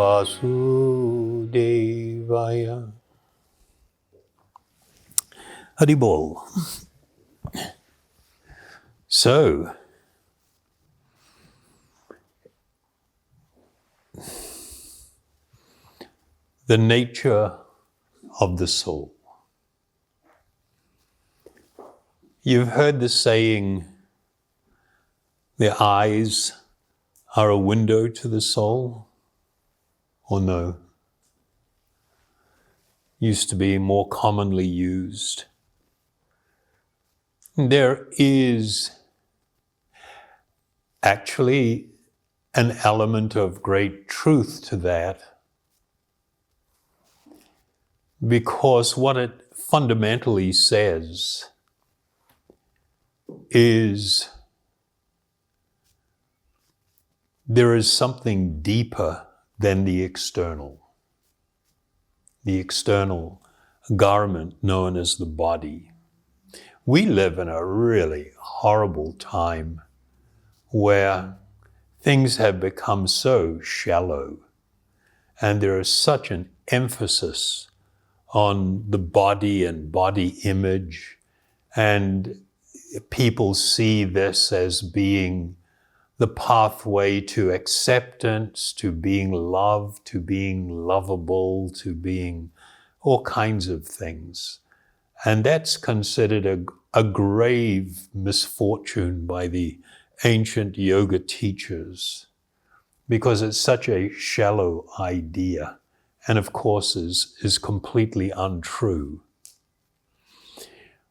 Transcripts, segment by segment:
Vasudevaya. Haribol. So, the nature of the soul. You've heard the saying, the eyes are a window to the soul, or no? Used to be more commonly used. There is actually an element of great truth to that, because what it fundamentally says is there is something deeper than the external garment known as the body. We live in a really horrible time where things have become so shallow, and there is such an emphasis on the body and body image, and people see this as being the pathway to acceptance, to being loved, to being lovable, to being all kinds of things. And that's considered a grave misfortune by the ancient yoga teachers, because it's such a shallow idea, and of course is completely untrue.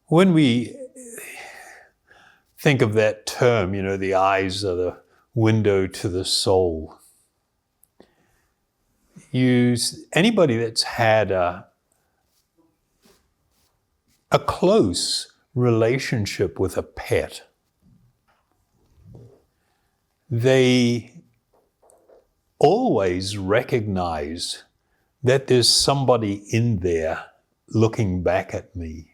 When we think of that term, the eyes are the window to the soul. Anybody that's had a close relationship with a pet, they always recognize that there's somebody in there looking back at me.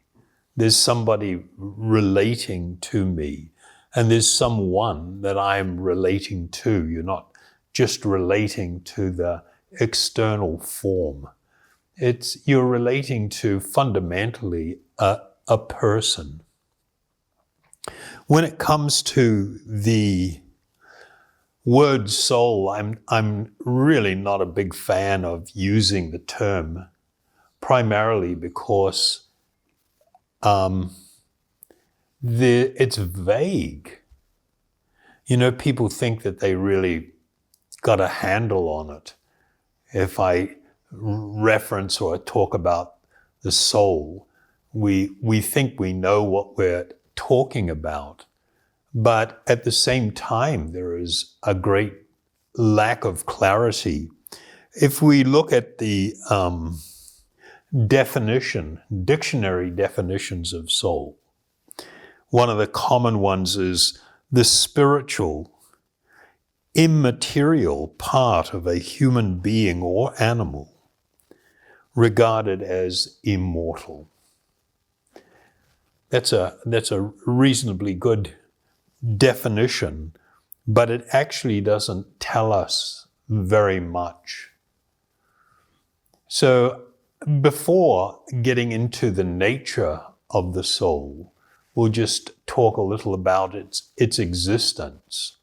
There's somebody relating to me, and there's someone that I'm relating to. You're not just relating to the external form. You're relating to fundamentally a person. When it comes to the word soul, I'm really not a big fan of using the term, primarily because it's vague. People think that they really got a handle on it. If I reference or talk about the soul, we think we know what we're talking about. But at the same time, there is a great lack of clarity. If we look at the dictionary definitions of soul, one of the common ones is the spiritual, immaterial part of a human being or animal regarded as immortal. That's a reasonably good definition, but it actually doesn't tell us very much. So before getting into the nature of the soul, we'll just talk a little about its existence.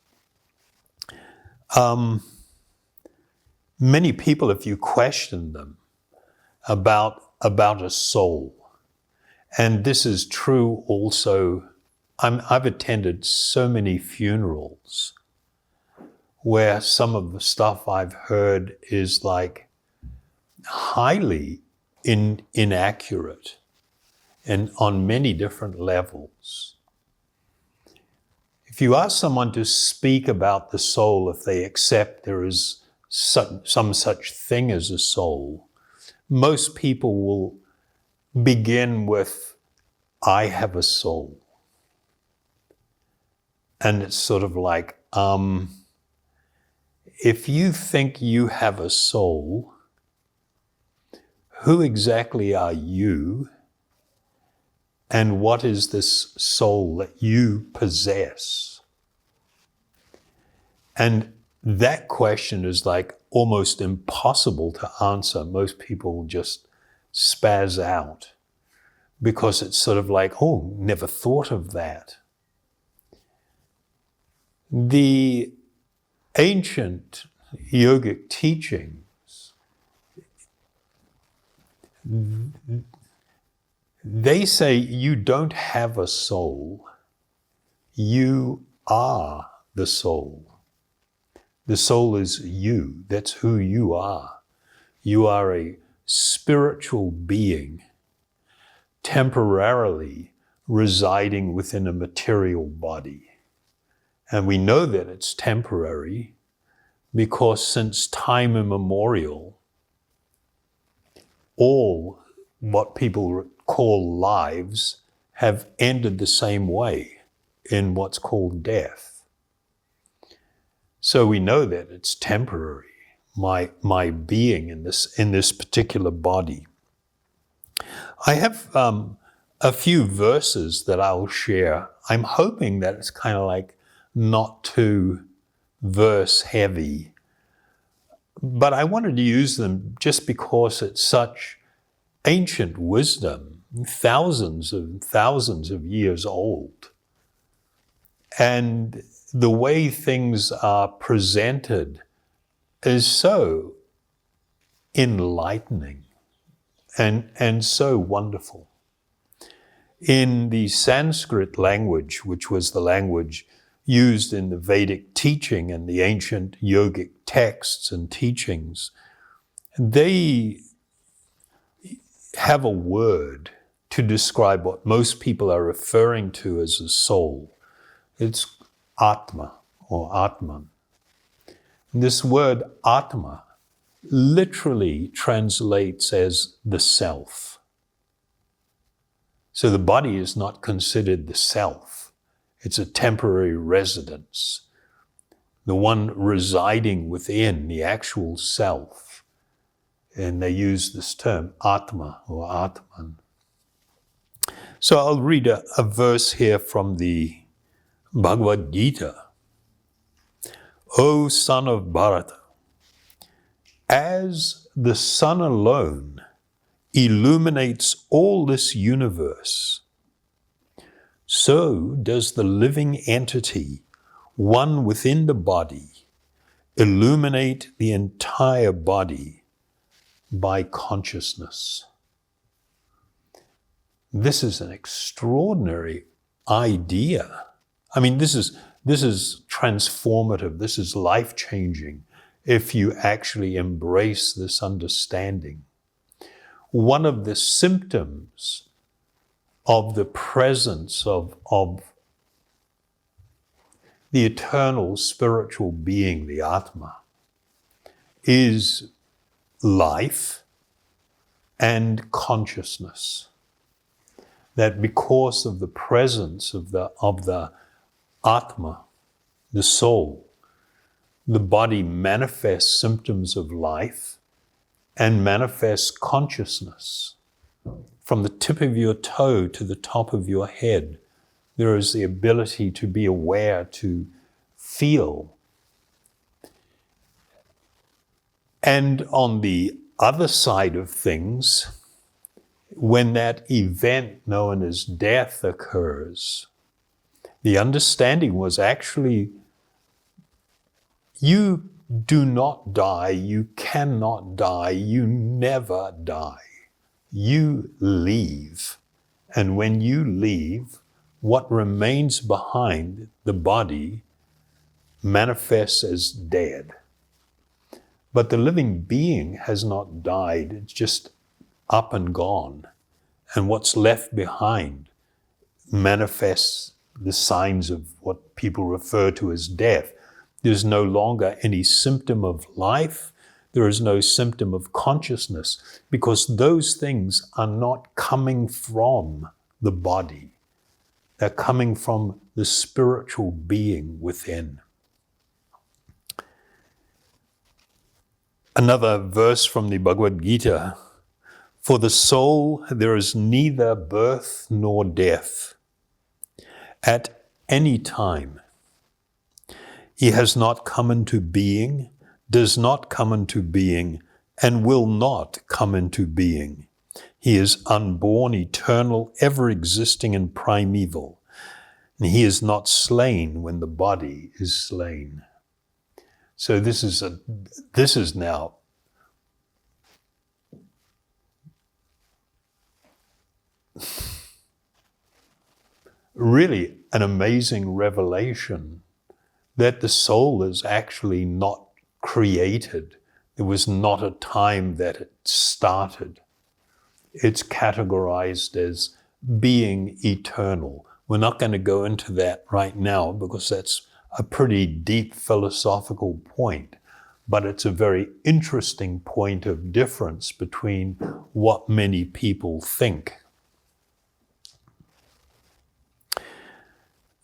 Many people, if you question them about a soul, and this is true also, I've attended so many funerals where some of the stuff I've heard is like highly inaccurate and on many different levels. If you ask someone to speak about the soul, if they accept there is some such thing as a soul, most people will begin with, I have a soul. And it's sort of like, if you think you have a soul, who exactly are you? And what is this soul that you possess? And that question is like almost impossible to answer. Most people just spaz out because it's sort of like, oh, never thought of that. The ancient yogic teachings, they say you don't have a soul, you are the soul. The soul is you, that's who you are. You are a spiritual being temporarily residing within a material body. And we know that it's temporary because since time immemorial, all what people call lives have ended the same way, in what's called death. So we know that it's temporary, my being in this particular body. I have a few verses that I'll share. I'm hoping that it's kind of like not too verse heavy, but I wanted to use them just because it's such ancient wisdom, thousands and thousands of years old. And the way things are presented is so enlightening and so wonderful. In the Sanskrit language, which was the language used in the Vedic teaching and the ancient yogic texts and teachings, they have a word to describe what most people are referring to as a soul. It's Atma or Atman. And this word Atma literally translates as the self. So the body is not considered the self. It's a temporary residence, the one residing within the actual self. And they use this term Atma or Atman. So I'll read a verse here from the Bhagavad Gita. O son of Bharata, as the sun alone illuminates all this universe, so does the living entity, one within the body, illuminate the entire body by consciousness. This is an extraordinary idea. I mean, this is transformative. This is life-changing if you actually embrace this understanding. One of the symptoms of the presence of the eternal spiritual being, the Atma, is life and consciousness. That because of the presence of the Atma, the soul, the body manifests symptoms of life and manifests consciousness. From the tip of your toe to the top of your head, there is the ability to be aware, to feel. And on the other side of things, when that event known as death occurs, the understanding was actually, you do not die, you cannot die, you never die. You leave. And when you leave, what remains behind, the body, manifests as dead. But the living being has not died, it's just up and gone. And what's left behind manifests the signs of what people refer to as death. There's no longer any symptom of life. There is no symptom of consciousness, because those things are not coming from the body. They're coming from the spiritual being within. Another verse from the Bhagavad Gita. For the soul there is neither birth nor death. At any time, he has not come into being, does not come into being and will not come into being. He is unborn, eternal, ever-existing, and primeval. And he is not slain when the body is slain. So this is now really an amazing revelation that the soul is actually not created. There was not a time that it started. It's categorized as being eternal. We're not going to go into that right now because that's a pretty deep philosophical point, but it's a very interesting point of difference between what many people think.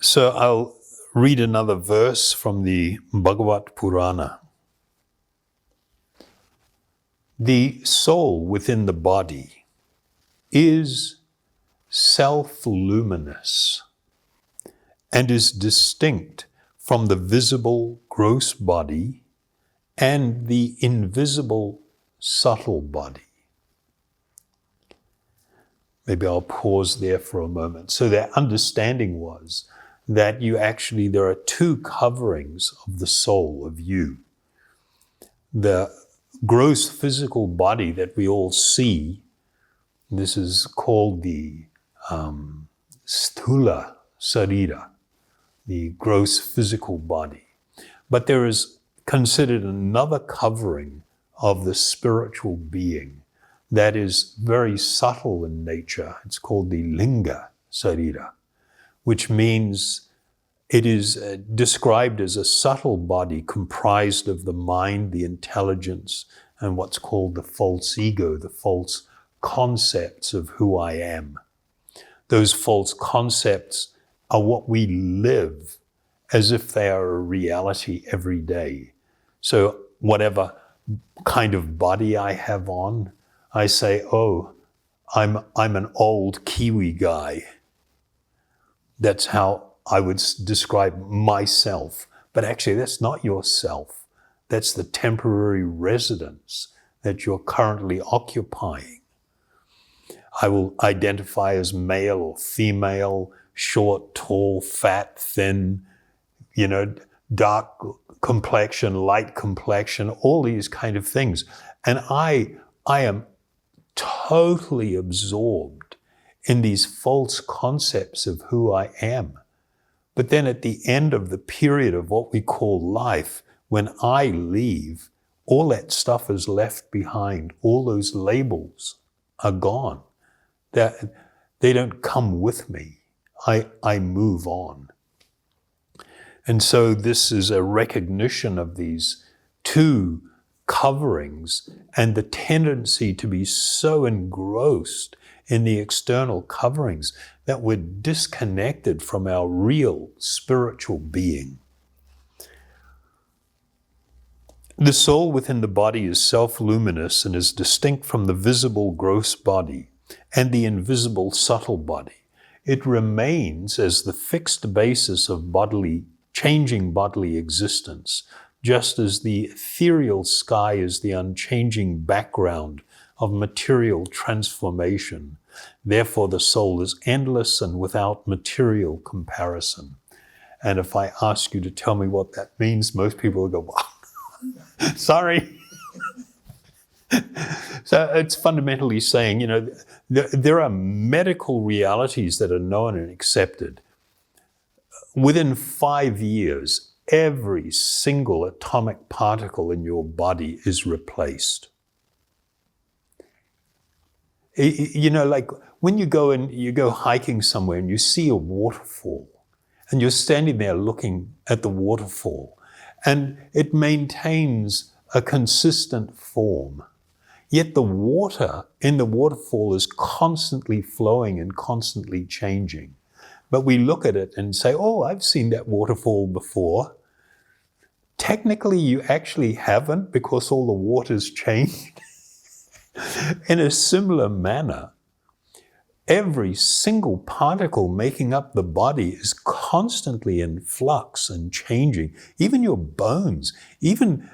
So I'll read another verse from the Bhagavat Purana. The soul within the body is self-luminous and is distinct from the visible gross body and the invisible subtle body. Maybe I'll pause there for a moment. So their understanding was that there are two coverings of the soul, of you. The gross physical body that we all see, this is called the sthula sarira, the gross physical body. But there is considered another covering of the spiritual being that is very subtle in nature. It's called the linga sarira, which means it is described as a subtle body comprised of the mind, the intelligence, and what's called the false ego, the false concepts of who I am. Those false concepts are what we live as if they are a reality every day. So whatever kind of body I have on, I say, oh, I'm an old Kiwi guy. That's how I would describe myself. But actually, that's not yourself. That's the temporary residence that you're currently occupying. I will identify as male or female, short, tall, fat, thin, dark complexion, light complexion, all these kind of things. And I am totally absorbed in these false concepts of who I am. But then at the end of the period of what we call life, when I leave, all that stuff is left behind. All those labels are gone. They don't come with me. I move on. And so this is a recognition of these two coverings and the tendency to be so engrossed in the external coverings that we're disconnected from our real spiritual being. The soul within the body is self-luminous and is distinct from the visible gross body and the invisible subtle body. It remains as the fixed basis of changing bodily existence, just as the ethereal sky is the unchanging background of material transformation. Therefore, the soul is endless and without material comparison. And if I ask you to tell me what that means, most people will go, well, sorry. So it's fundamentally saying, there are medical realities that are known and accepted. Within 5 years, every single atomic particle in your body is replaced. Like when you go hiking somewhere and you see a waterfall and you're standing there looking at the waterfall and it maintains a consistent form, yet the water in the waterfall is constantly flowing and constantly changing. But we look at it and say, oh, I've seen that waterfall before. Technically, you actually haven't because all the water's changed. In a similar manner, every single particle making up the body is constantly in flux and changing. Even your bones, even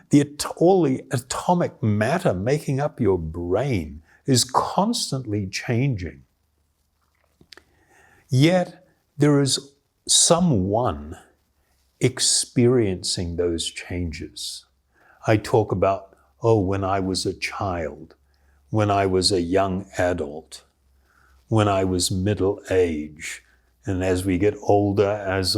all the atomic matter making up your brain is constantly changing. Yet there is someone experiencing those changes. I talk about, when I was a child, when I was a young adult, when I was middle-aged, and as we get older, as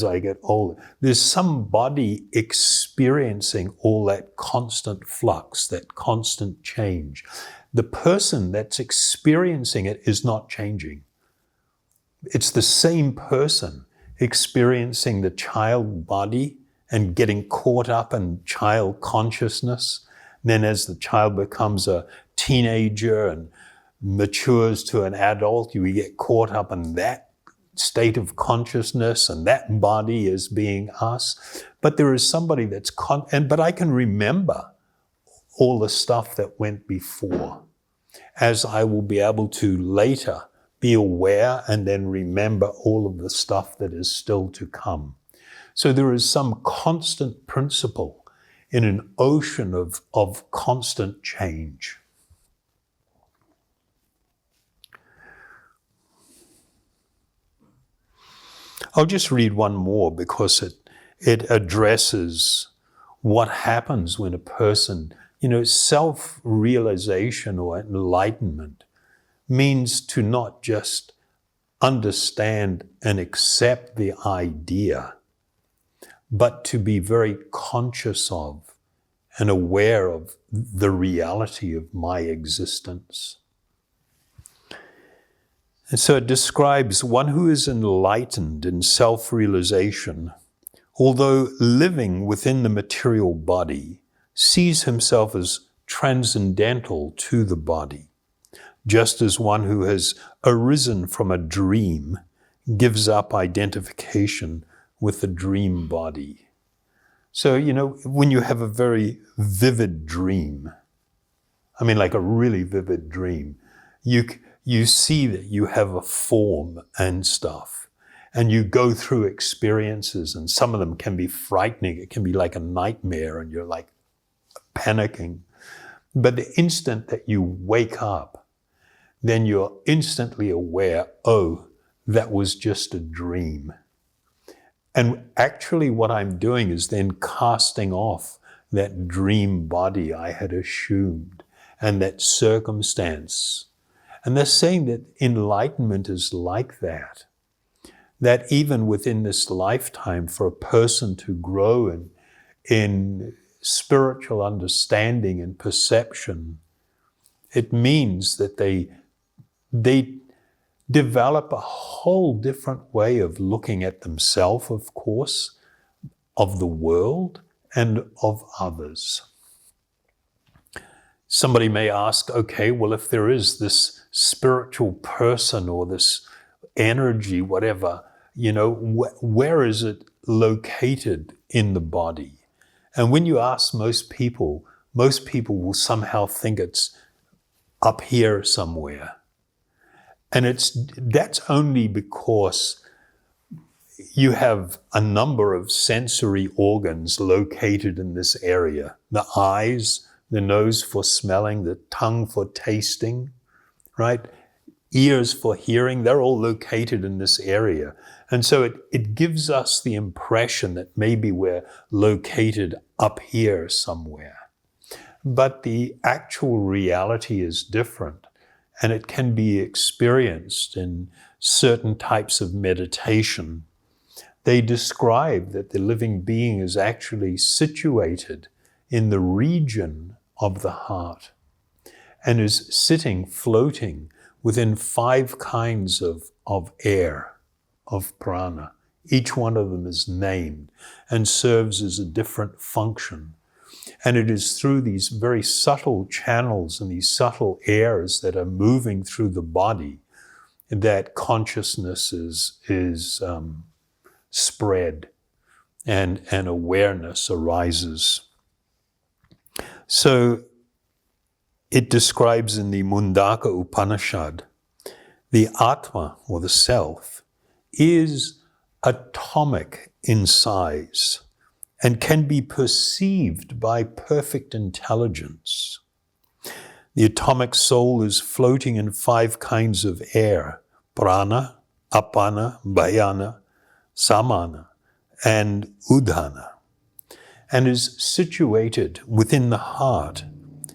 I get older, there's somebody experiencing all that constant flux, that constant change. The person that's experiencing it is not changing. It's the same person experiencing the child body and getting caught up in child consciousness. And then as the child becomes a teenager and matures to an adult, you get caught up in that state of consciousness and that body as being us. But there is somebody that's, but I can remember all the stuff that went before, as I will be able to later be aware and then remember all of the stuff that is still to come. So there is some constant principle in an ocean of constant change. I'll just read one more because it addresses what happens when a person, self-realization or enlightenment means to not just understand and accept the idea, but to be very conscious of and aware of the reality of my existence. And so it describes one who is enlightened in self-realization, although living within the material body, sees himself as transcendental to the body, just as one who has arisen from a dream gives up identification with the dream body. So, when you have a very vivid dream, like a really vivid dream, you see that you have a form and stuff, and you go through experiences, and some of them can be frightening. It can be like a nightmare, and you're like panicking. But the instant that you wake up, then you're instantly aware, that was just a dream. And actually what I'm doing is then casting off that dream body I had assumed and that circumstance. And they're saying that enlightenment is like that. That even within this lifetime, for a person to grow in spiritual understanding and perception, it means that they develop a whole different way of looking at themselves, of course, of the world, and of others. Somebody may ask, okay, well, if there is this spiritual person or this energy, whatever, where is it located in the body? And when you ask most people will somehow think it's up here somewhere. And that's only because you have a number of sensory organs located in this area. The eyes, the nose for smelling, the tongue for tasting, right? Ears for hearing, they're all located in this area. And so it gives us the impression that maybe we're located up here somewhere. But the actual reality is different. And it can be experienced in certain types of meditation. They describe that the living being is actually situated in the region of the heart and is sitting, floating within 5 kinds of air, of prana. Each one of them is named and serves as a different function. And it is through these very subtle channels and these subtle airs that are moving through the body that consciousness is spread and awareness arises. So it describes in the Mundaka Upanishad the Atma, or the self, is atomic in size and can be perceived by perfect intelligence. The atomic soul is floating in 5 kinds of air: prana, apana, bayana, samana, and udhana, and is situated within the heart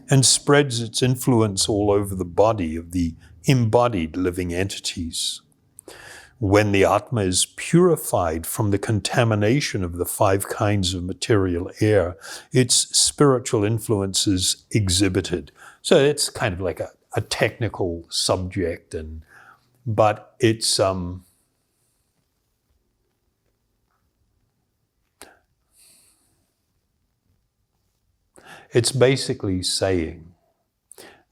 and spreads its influence all over the body of the embodied living entities. When the Atma is purified from the contamination of the 5 kinds of material air, its spiritual influence is exhibited. So it's kind of like a technical subject, but it's basically saying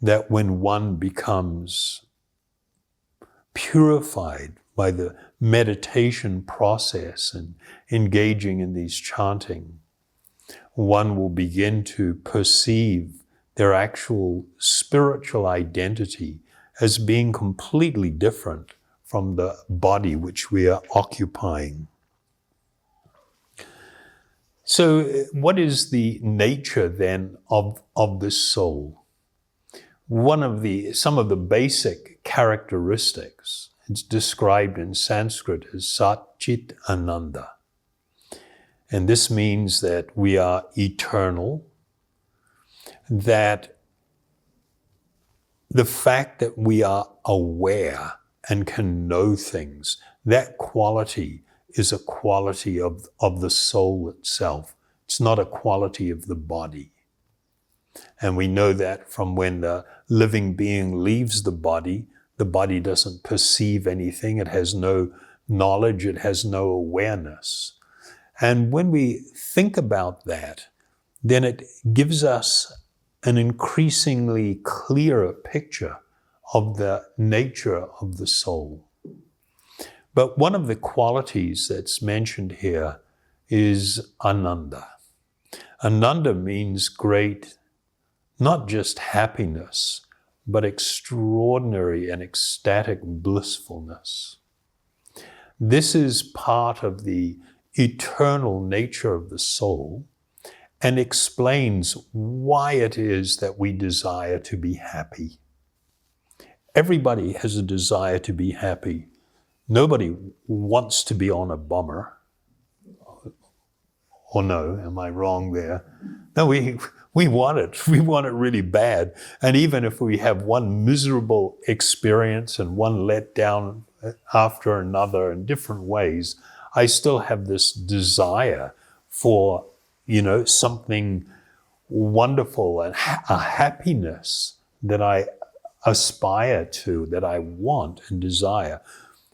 that when one becomes purified by the meditation process and engaging in these chanting, one will begin to perceive their actual spiritual identity as being completely different from the body which we are occupying. So what is the nature then of the soul? Some of the basic characteristics, it's described in Sanskrit as Sat Chit Ananda. And this means that we are eternal, that the fact that we are aware and can know things, that quality is a quality of the soul itself. It's not a quality of the body. And we know that from when the living being leaves the body doesn't perceive anything, it has no knowledge, it has no awareness. And when we think about that, then it gives us an increasingly clearer picture of the nature of the soul. But one of the qualities that's mentioned here is Ananda. Ananda means great, not just happiness, but extraordinary and ecstatic blissfulness. This is part of the eternal nature of the soul and explains why it is that we desire to be happy. Everybody has a desire to be happy. Nobody wants to be on a bummer. Or no, am I wrong there? No, we want it. We want it really bad. And even if we have one miserable experience and one letdown after another in different ways, I still have this desire for, something wonderful and a happiness that I aspire to, that I want and desire.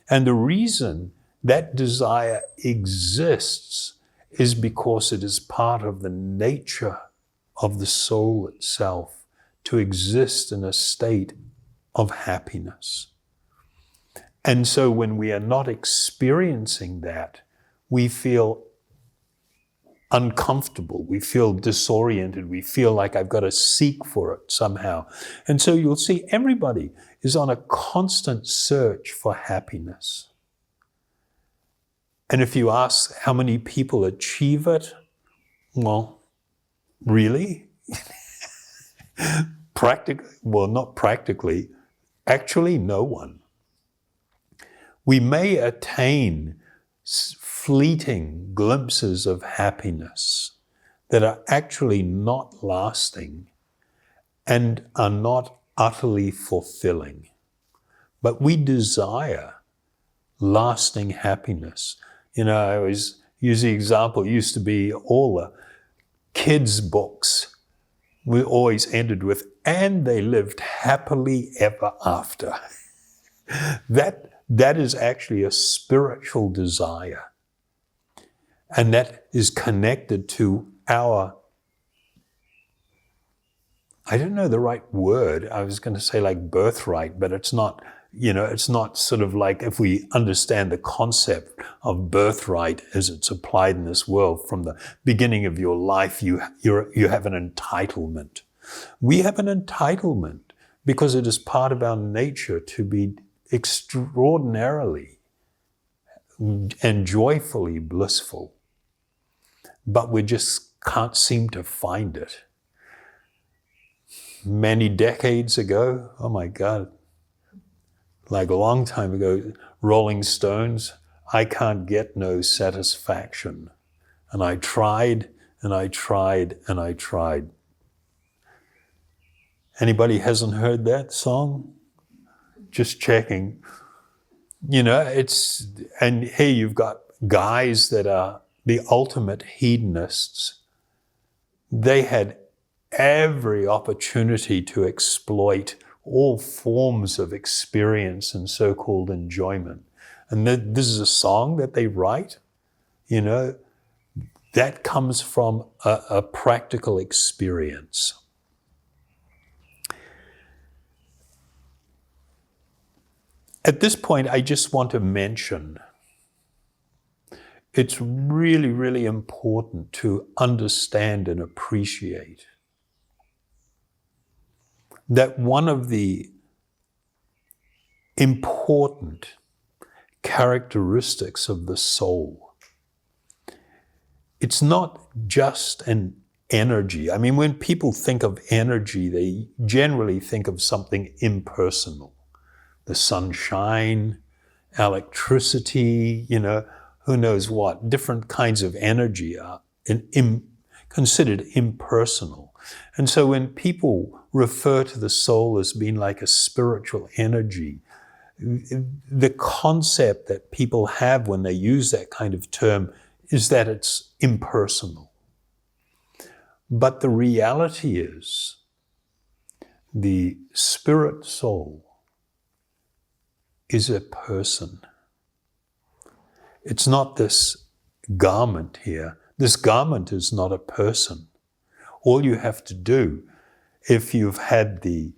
And the reason that desire exists is because it is part of the nature of the soul itself to exist in a state of happiness. And so when we are not experiencing that, we feel uncomfortable, we feel disoriented, we feel like I've got to seek for it somehow. And so you'll see everybody is on a constant search for happiness. And if you ask how many people achieve it, well, really? Not practically, actually no one. We may attain fleeting glimpses of happiness that are actually not lasting and are not utterly fulfilling. But we desire lasting happiness. I always use the example, it used to be all the kids' books. We always ended with, and they lived happily ever after. That is actually a spiritual desire. And that is connected to our, I don't know the right word, I was going to say like birthright, but it's not, it's not sort of like if we understand the concept of birthright as it's applied in this world from the beginning of your life, you have an entitlement. We have an entitlement because it is part of our nature to be extraordinarily and joyfully blissful, but we just can't seem to find it. Many decades ago, oh my God, like a long time ago, Rolling Stones, I can't get no satisfaction. And I tried, and I tried, and I tried. Anybody hasn't heard that song? Just checking. You know, and here you've got guys that are the ultimate hedonists. They had every opportunity to exploit all forms of experience and so-called enjoyment. And this is a song that they write, you know, that comes from a practical experience. At this point, I just want to mention it's really, really important to understand and appreciate that one of the important characteristics of the soul, it's not just an energy. I mean, when people think of energy, they generally think of something impersonal. The sunshine, electricity, you know, who knows what. Different kinds of energy are considered impersonal. And so when people refer to the soul as being like a spiritual energy, the concept that people have when they use that kind of term is that it's impersonal. But the reality is the spirit soul is a person. It's not this garment here. This garment is not a person. All you have to do, if you've had the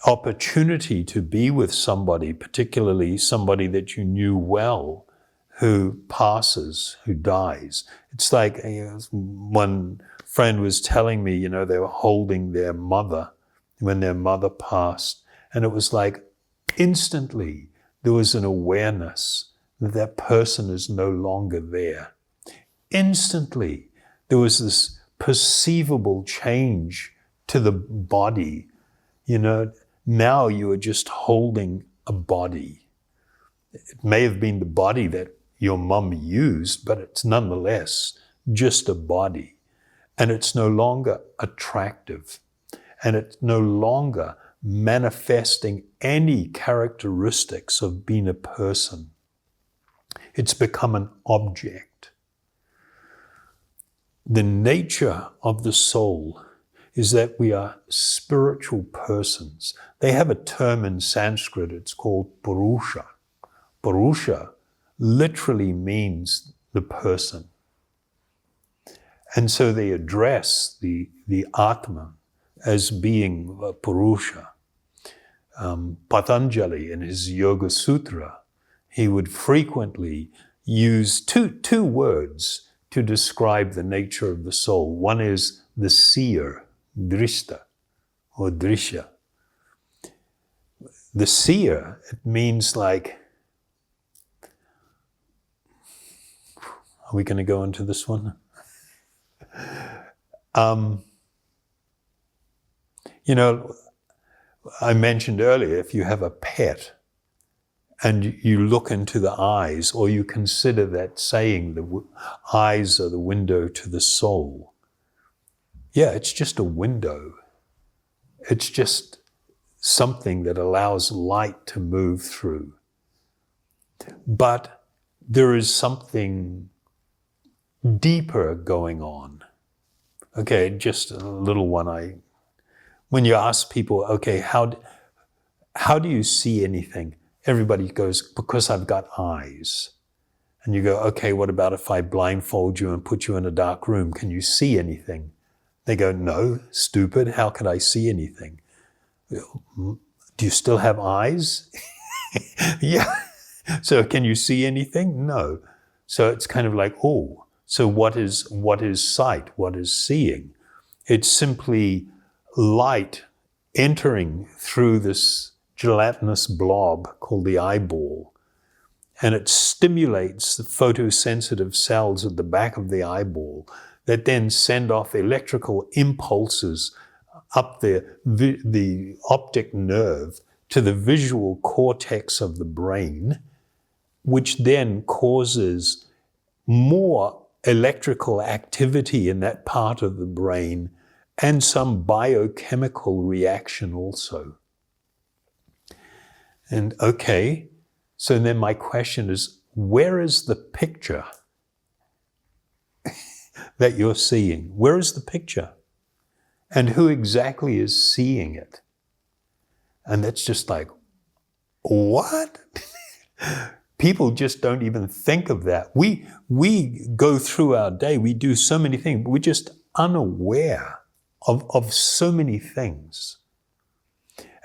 opportunity to be with somebody, particularly somebody that you knew well, who passes, who dies. It's like one friend was telling me, you know, they were holding their mother when their mother passed. And it was like instantly there was an awareness that that person is no longer there. Instantly there was this perceivable change to the body. You know, now you are just holding a body. It may have been the body that your mum used, but it's nonetheless just a body. And it's no longer attractive. And it's no longer manifesting any characteristics of being a person. It's become an object. The nature of the soul is that we are spiritual persons. They have a term in Sanskrit, it's called Purusha. Purusha literally means the person. And so they address the Atma as being Purusha. Patanjali, in his Yoga Sutra, he would frequently use two words to describe the nature of the soul. One is the seer, drishta, or drisha. The seer, it means like, are we going to go into this one? You know, I mentioned earlier, if you have a pet and you look into the eyes, or you consider that saying, the eyes are the window to the soul. Yeah, it's just a window. It's just something that allows light to move through. But there is something deeper going on. Okay, just a little one. When you ask people, okay, how do you see anything? Everybody goes, because I've got eyes. And you go, okay, what about if I blindfold you and put you in a dark room? Can you see anything? They go, no, stupid, how could I see anything? Do you still have eyes? Yeah. So can you see anything? No. So it's kind of like, oh, so what is sight? What is seeing? It's simply light entering through this gelatinous blob called the eyeball, and it stimulates the photosensitive cells at the back of the eyeball that then send off electrical impulses up the optic nerve to the visual cortex of the brain, which then causes more electrical activity in that part of the brain and some biochemical reaction also. And okay, so then my question is, where is the picture that you're seeing? Where is the picture? And who exactly is seeing it? And that's just like, what? People just don't even think of that. We go through our day, we do so many things, but we're just unaware of so many things.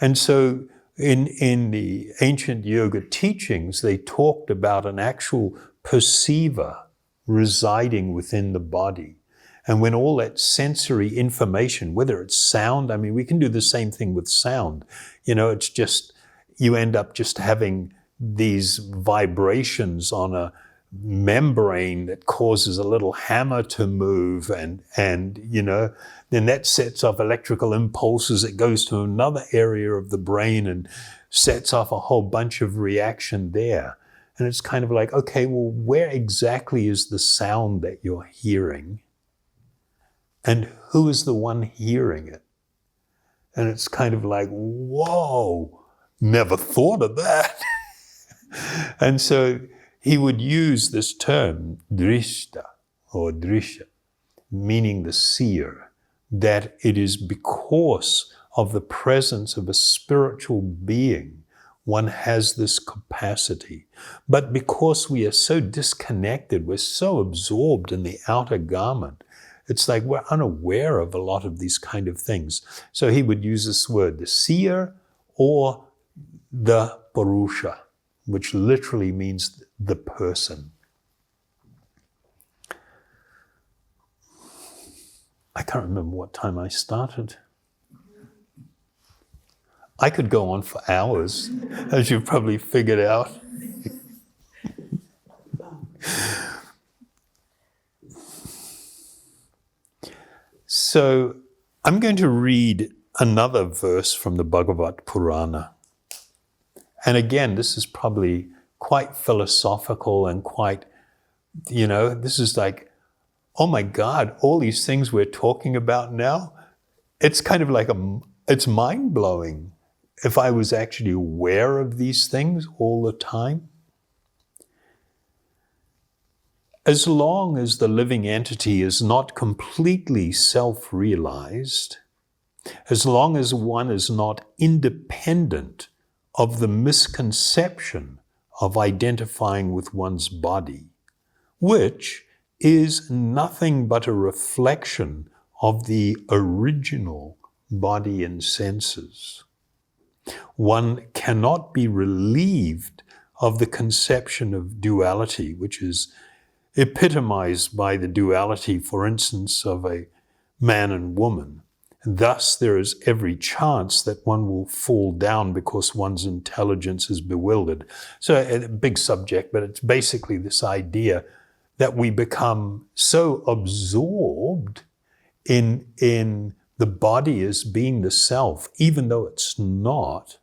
And so in the ancient yoga teachings, they talked about an actual perceiver residing within the body. And when all that sensory information, whether it's sound, I mean, we can do the same thing with sound. You know, it's just, you end up just having these vibrations on a membrane that causes a little hammer to move, and you know, then that sets off electrical impulses. It goes to another area of the brain and sets off a whole bunch of reaction there. And it's kind of like, okay, well, where exactly is the sound that you're hearing? And who is the one hearing it? And it's kind of like, whoa, never thought of that. And so he would use this term, drishta or drisha, meaning the seer, that it is because of the presence of a spiritual being one has this capacity. But because we are so disconnected, we're so absorbed in the outer garment, it's like we're unaware of a lot of these kind of things. So he would use this word, the seer or the purusha, which literally means the person. I can't remember what time I started. I could go on for hours, as you've probably figured out. So I'm going to read another verse from the Bhagavad Purana. And again, this is probably quite philosophical and quite, you know, this is like, oh my God, all these things we're talking about now, it's kind of like it's mind-blowing if I was actually aware of these things all the time. As long as the living entity is not completely self-realized, as long as one is not independent of the misconception of identifying with one's body, which is nothing but a reflection of the original body and senses, one cannot be relieved of the conception of duality, which is epitomized by the duality, for instance, of a man and woman. Thus, there is every chance that one will fall down because one's intelligence is bewildered. So a big subject, but it's basically this idea that we become so absorbed in the body as being the self, even though it's not.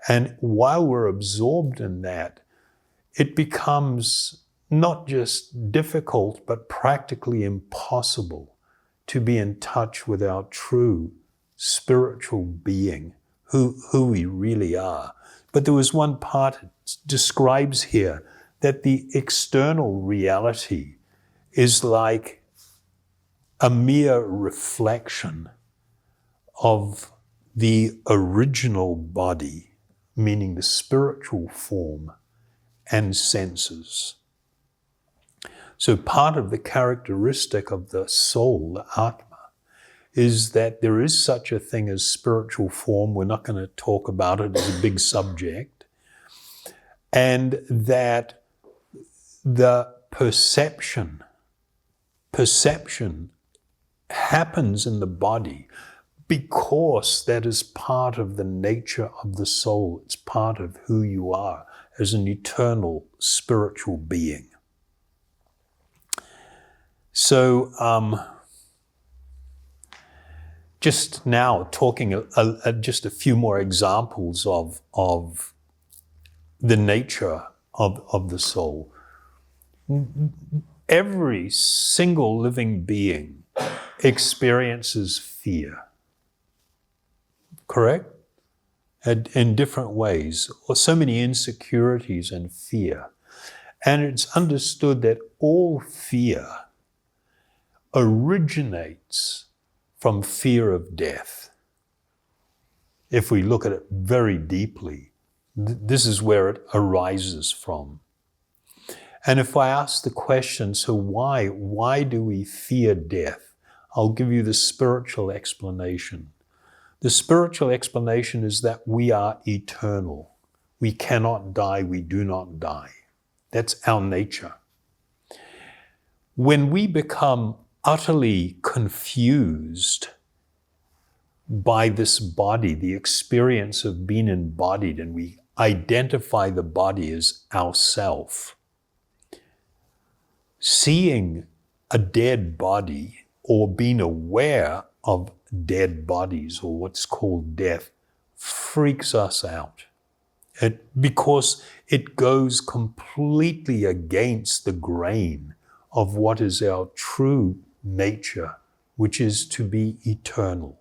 And while we're absorbed in that, it becomes not just difficult, but practically impossible to be in touch with our true spiritual being, who we really are. But there was one part it describes here that the external reality is like a mere reflection of the original body, meaning the spiritual form and senses. So part of the characteristic of the soul, the Atma, is that there is such a thing as spiritual form. We're not going to talk about it as a big subject. And that the perception happens in the body, because that is part of the nature of the soul. It's part of who you are as an eternal spiritual being. So, just now talking just a few more examples of the nature of the soul. Every single living being experiences fear, correct? In different ways, or so many insecurities and fear. And it's understood that all fear originates from fear of death. If we look at it very deeply, this is where it arises from. And if I ask the question, so why do we fear death? I'll give you the spiritual explanation. The spiritual explanation is that we are eternal. We cannot die, we do not die. That's our nature. When we become utterly confused by this body, the experience of being embodied, and we identify the body as ourself, seeing a dead body or being aware of dead bodies or what's called death freaks us out. Because it goes completely against the grain of what is our true nature, which is to be eternal.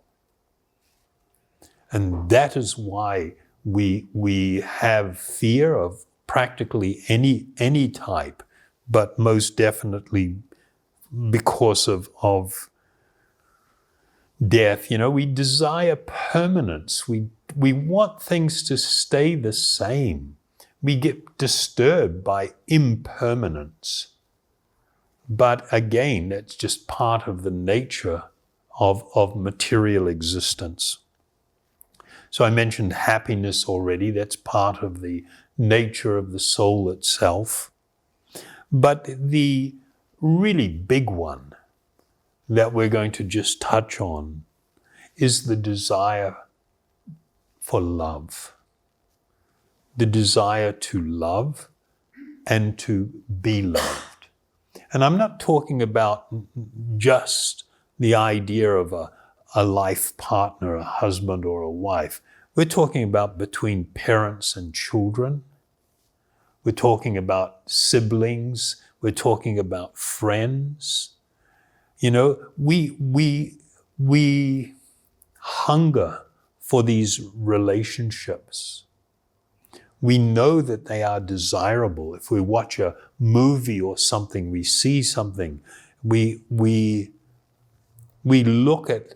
And that is why we have fear of practically any type, but most definitely because of death. You know, we desire permanence. We want things to stay the same. We get disturbed by impermanence. But again, that's just part of the nature of material existence. So I mentioned happiness already. That's part of the nature of the soul itself. But the really big one that we're going to just touch on is the desire for love. The desire to love and to be loved. And I'm not talking about just the idea of a life partner, a husband or a wife. We're talking about between parents and children. We're talking about siblings. We're talking about friends. You know, we hunger for these relationships. We know that they are desirable. If we watch a movie or something, we see something, we look at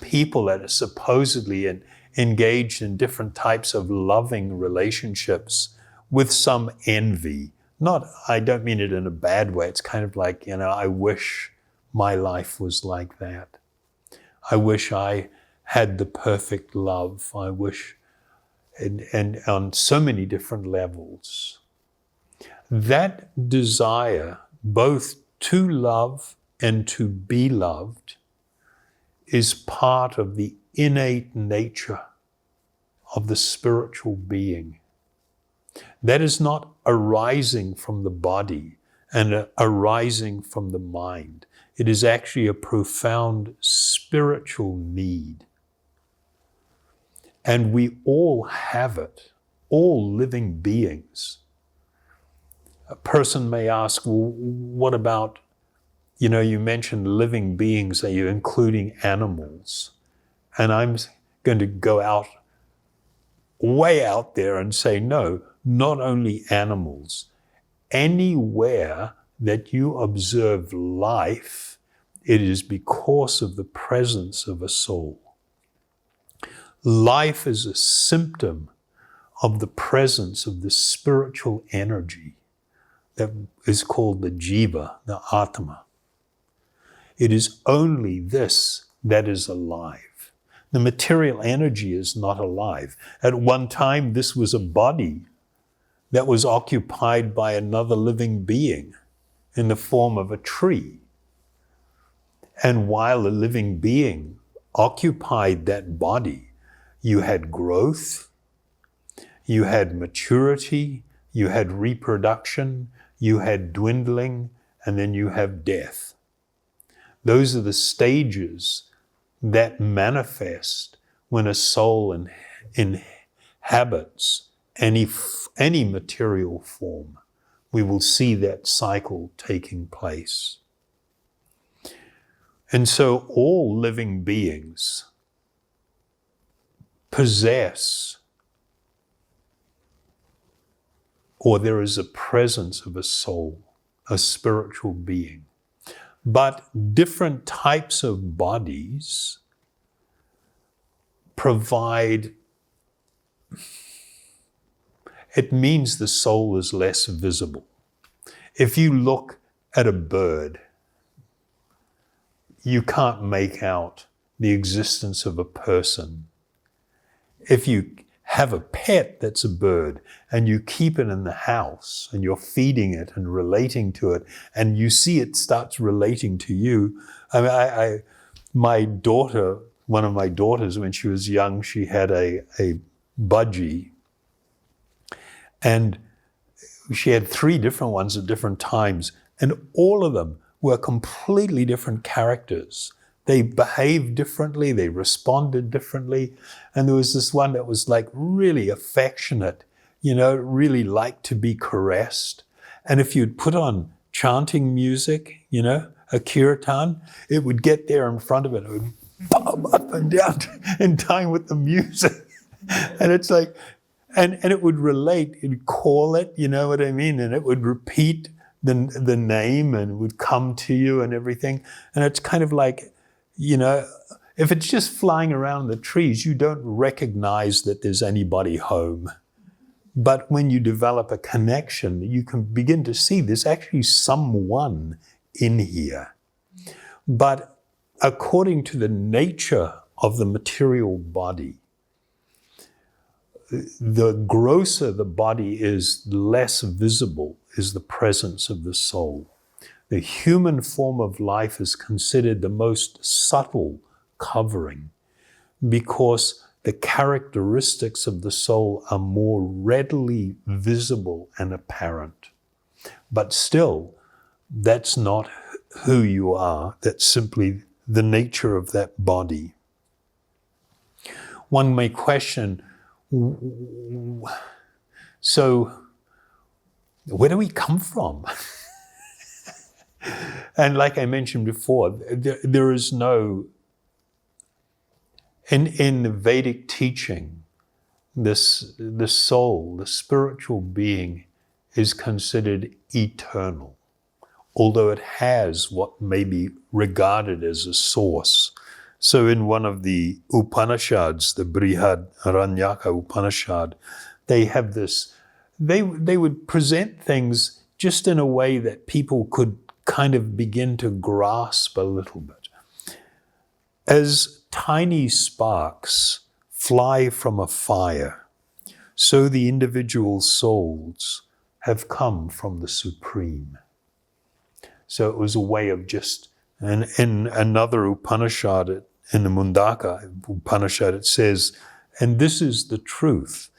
people that are supposedly engaged in different types of loving relationships with some envy. I don't mean it in a bad way. It's kind of like, you know, I wish my life was like that. I wish I had the perfect love. I wish, and on so many different levels. That desire, both to love and to be loved, is part of the innate nature of the spiritual being. That is not arising from the body and arising from the mind. It is actually a profound spiritual need. And we all have it, all living beings. A person may ask, well, what about, you know, you mentioned living beings, are you including animals? And I'm going to go way out there and say, no, not only animals. Anywhere that you observe life, it is because of the presence of a soul. Life is a symptom of the presence of the spiritual energy that is called the jiva, the atma. It is only this that is alive. The material energy is not alive. At one time, this was a body that was occupied by another living being in the form of a tree. And while the living being occupied that body, you had growth, you had maturity, you had reproduction, you had dwindling, and then you have death. Those are the stages that manifest when a soul inhabits any material form. We will see that cycle taking place. And so all living beings possess, or there is a presence of a soul, a spiritual being. But different types of bodies provide, it means the soul is less visible. If you look at a bird, you can't make out the existence of a person. If you have a pet that's a bird and you keep it in the house and you're feeding it and relating to it and you see it starts relating to you. My daughter, one of my daughters, when she was young, she had a budgie, and she had 3 different ones at different times, and all of them were completely different characters. They behaved differently, they responded differently. And there was this one that was like really affectionate, really liked to be caressed. And if you'd put on chanting music, a kirtan, it would get there in front of it. It would bob up and down in time with the music. And it's like, and it would relate, it'd call it, you know what I mean? And it would repeat the name and would come to you and everything. And it's kind of like, if it's just flying around the trees, you don't recognize that there's anybody home. But when you develop a connection, you can begin to see there's actually someone in here. But according to the nature of the material body, the grosser the body is, less visible is the presence of the soul. The human form of life is considered the most subtle covering because the characteristics of the soul are more readily visible and apparent. But still, that's not who you are. That's simply the nature of that body. One may question, so where do we come from? And like I mentioned before, there is no, in the Vedic teaching, the soul, the spiritual being, is considered eternal, although it has what may be regarded as a source. So in one of the Upanishads, the Brihad Aranyaka Upanishad, they have this, they would present things just in a way that people could kind of begin to grasp a little bit. As tiny sparks fly from a fire, so the individual souls have come from the Supreme. So it was a way of just, and in another Upanishad, in the Mundaka Upanishad, it says, and this is the truth,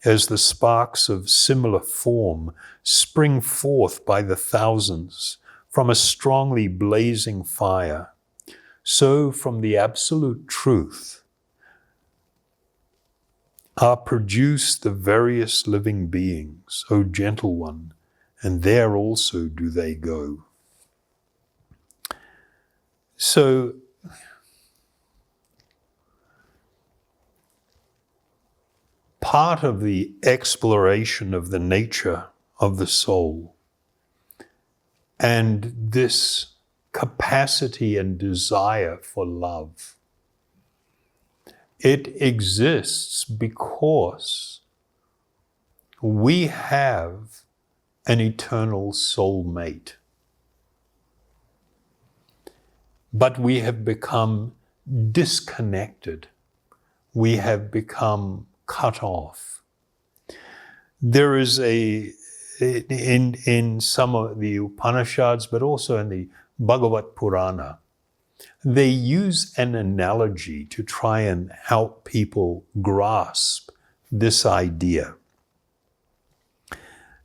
as the sparks of similar form spring forth by the thousands from a strongly blazing fire, so from the absolute truth are produced the various living beings, O gentle one, and there also do they go. So, part of the exploration of the nature of the soul and this capacity and desire for love, it exists because we have an eternal soulmate. But we have become disconnected. We have become cut off. There is in some of the Upanishads, but also in the Bhagavad Purana, they use an analogy to try and help people grasp this idea.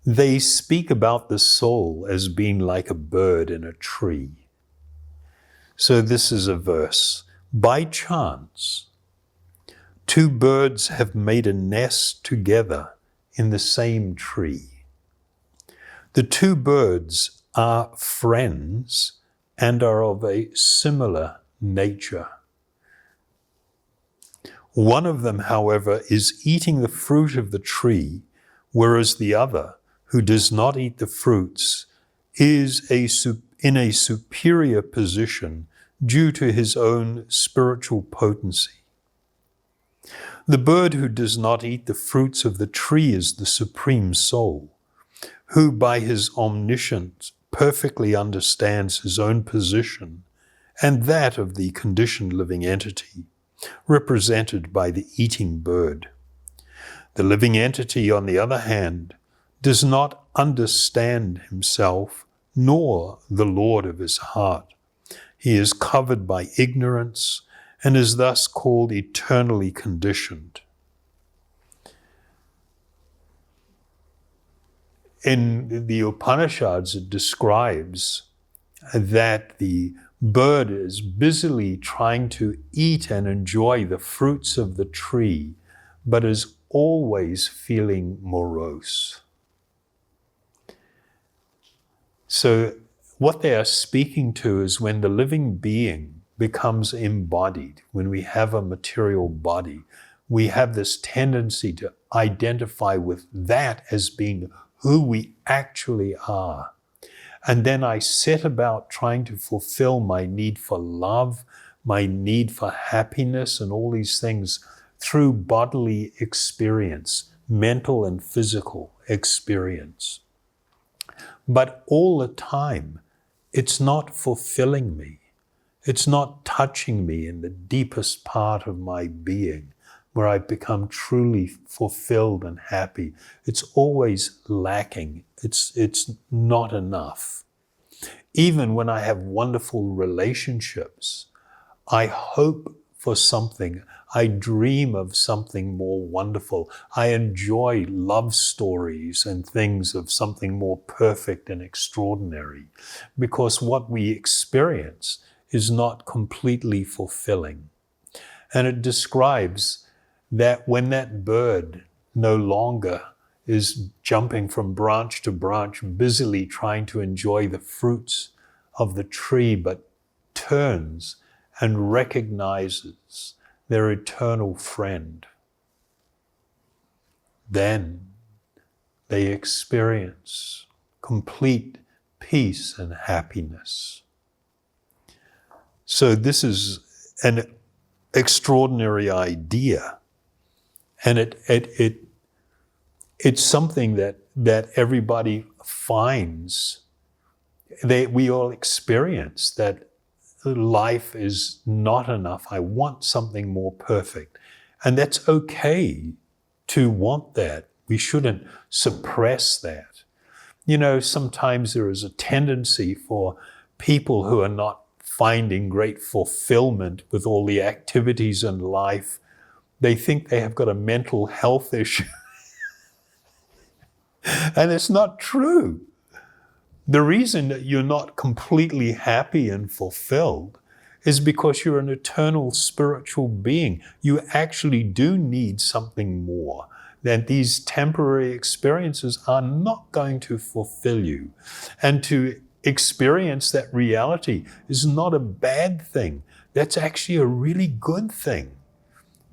They speak about the soul as being like a bird in a tree. So this is a verse. By chance, two birds have made a nest together in the same tree. The two birds are friends and are of a similar nature. One of them, however, is eating the fruit of the tree, whereas the other, who does not eat the fruits, is in a superior position due to his own spiritual potency. The bird who does not eat the fruits of the tree is the Supreme Soul, who by his omniscience perfectly understands his own position and that of the conditioned living entity, represented by the eating bird. The living entity, on the other hand, does not understand himself nor the Lord of his heart. He is covered by ignorance and is thus called eternally conditioned. In the Upanishads, it describes that the bird is busily trying to eat and enjoy the fruits of the tree, but is always feeling morose. So what they are speaking to is when the living being becomes embodied, when we have a material body, we have this tendency to identify with that as being who we actually are. And then I set about trying to fulfill my need for love, my need for happiness, and all these things through bodily experience, mental and physical experience. But all the time, it's not fulfilling me. It's not touching me in the deepest part of my being, where I become truly fulfilled and happy. It's always lacking. It's not enough. Even when I have wonderful relationships, I hope for something. I dream of something more wonderful. I enjoy love stories and things of something more perfect and extraordinary, because what we experience is not completely fulfilling. And it describes that when that bird no longer is jumping from branch to branch, busily trying to enjoy the fruits of the tree, but turns and recognizes their eternal friend, then they experience complete peace and happiness. So this is an extraordinary idea, and it's something that everybody finds. We all experience that life is not enough. I want something more perfect. And that's okay to want that. We shouldn't suppress that. You know, sometimes there is a tendency for people who are not finding great fulfillment with all the activities in life. They think they have got a mental health issue. And it's not true. The reason that you're not completely happy and fulfilled is because you're an eternal spiritual being. You actually do need something more. That these temporary experiences are not going to fulfill you. And to experience that reality is not a bad thing. That's actually a really good thing,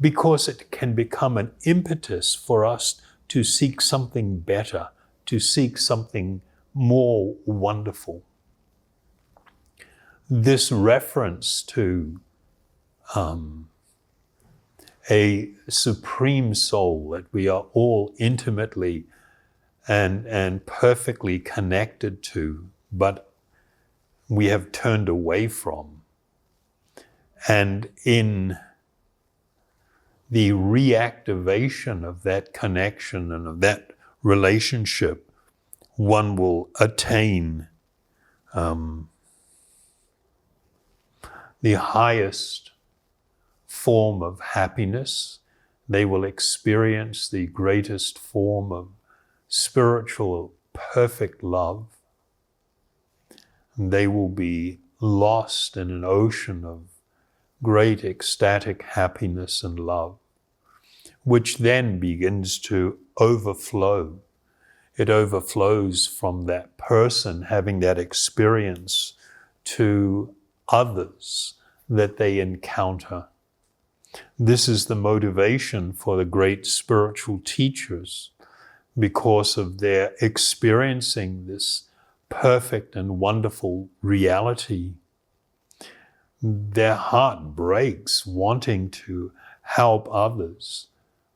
because it can become an impetus for us to seek something better, to seek something more wonderful. This reference to a supreme soul that we are all intimately and perfectly connected to, but we have turned away from. And in the reactivation of that connection and of that relationship, one will attain the highest form of happiness. They will experience the greatest form of spiritual perfect love. They will be lost in an ocean of great ecstatic happiness and love, which then begins to overflow. It overflows from that person having that experience to others that they encounter. This is the motivation for the great spiritual teachers, because of their experiencing this perfect and wonderful reality. Their heart breaks wanting to help others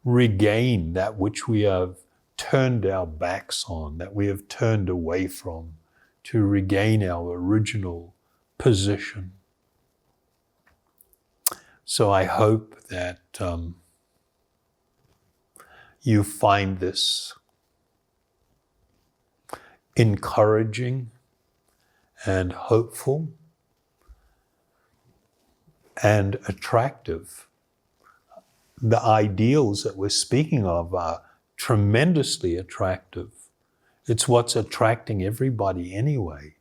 regain that which we have turned our backs on, that we have turned away from, to regain our original position. So I hope that you find this encouraging and hopeful and attractive. The ideals that we're speaking of are tremendously attractive. It's what's attracting everybody anyway.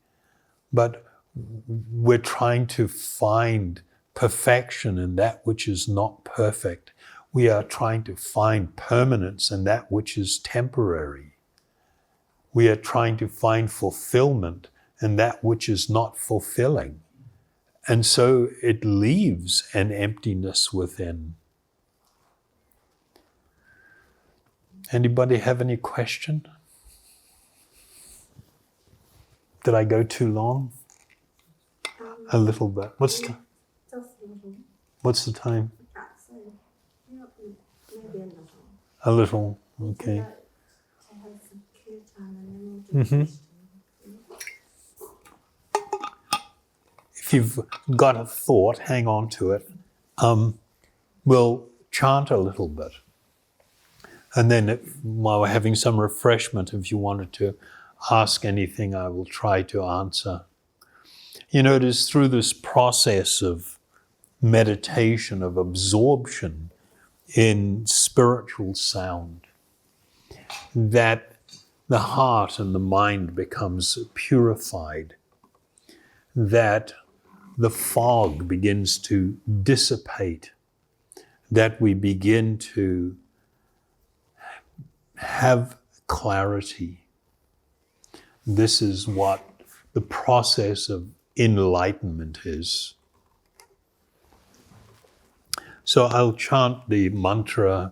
But we're trying to find perfection in that which is not perfect. We are trying to find permanence in that which is temporary. We are trying to find fulfillment in that which is not fulfilling. And so it leaves an emptiness within. Anybody have any question? Did I go too long? A little bit. What's the time? A little, okay. Mm-hmm. If you've got a thought, hang on to it. We'll chant a little bit. And then while we're having some refreshment, if you wanted to ask anything, I will try to answer. You know, it is through this process of meditation, of absorption in spiritual sound, that the heart and the mind becomes purified, that the fog begins to dissipate, that we begin to have clarity. This is what the process of enlightenment is. So I'll chant the mantra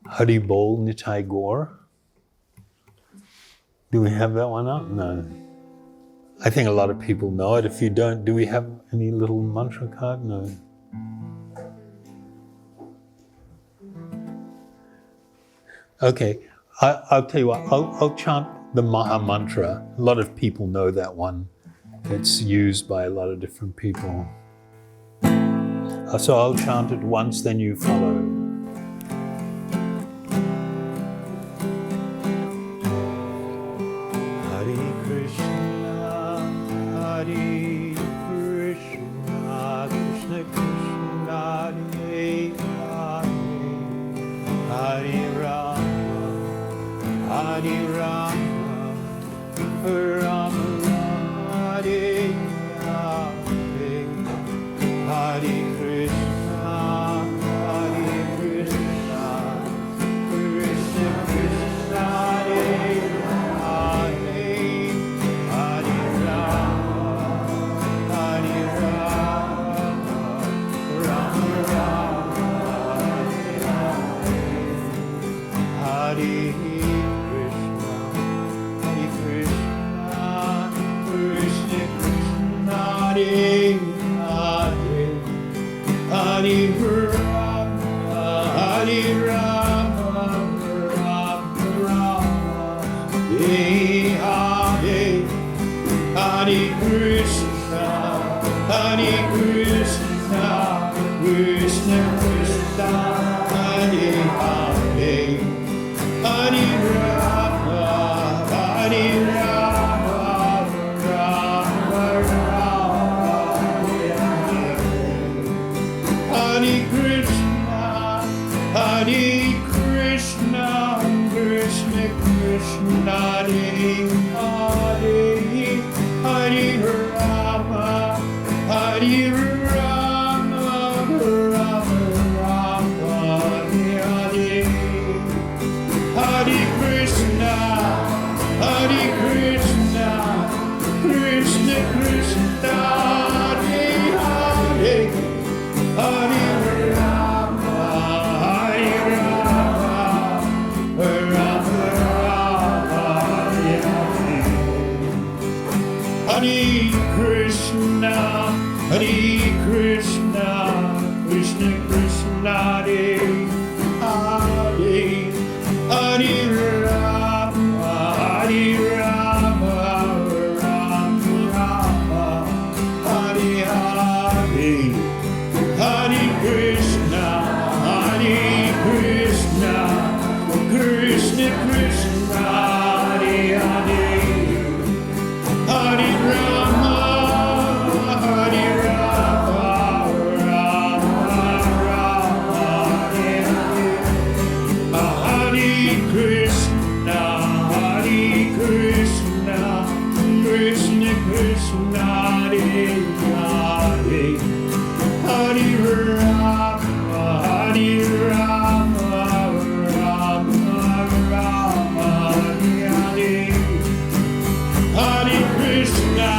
Hari Bol Nitai Gaur. Do we have that one up? No. I think a lot of people know it. If you don't, do we have any little mantra card? No. Okay, I'll tell you what, I'll chant the Maha Mantra. A lot of people know that one. It's used by a lot of different people. So I'll chant it once, then you follow. Hare Krishna, Hare Krishna, Krishna Krishna, Hare Hare, Hare Rama, Hare Rama, Rama Rama, Hare Hare, Hare Hare Krishna, Krishna Krishna, Hare Hare, Hare Rama, Hare Rama, Rama Rama, Hare Hare. Hare Krishna, Hare Krishna, Krishna Krishna, Hare Hare, Hare Rama, Hare Rama, Rama Rama, Hare Hare. Hare Krishna, Hare Krishna, Krishna Krishna, Hare Hare, Hare Rama, Hare Rama, Rama Rama, Hare Hare. Hare Krishna, Hare Krishna, Krishna Krishna, Hare Hare, Hare Rama, Hare Rama, Rama Rama, Hare Hare. Hare Krishna, Hare Krishna, Krishna Krishna, Hare Hare, Hare Rama, Hare Rama, Rama Rama, Hare Hare. Hare Krishna,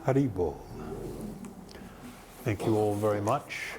Haribol. Thank you all very much.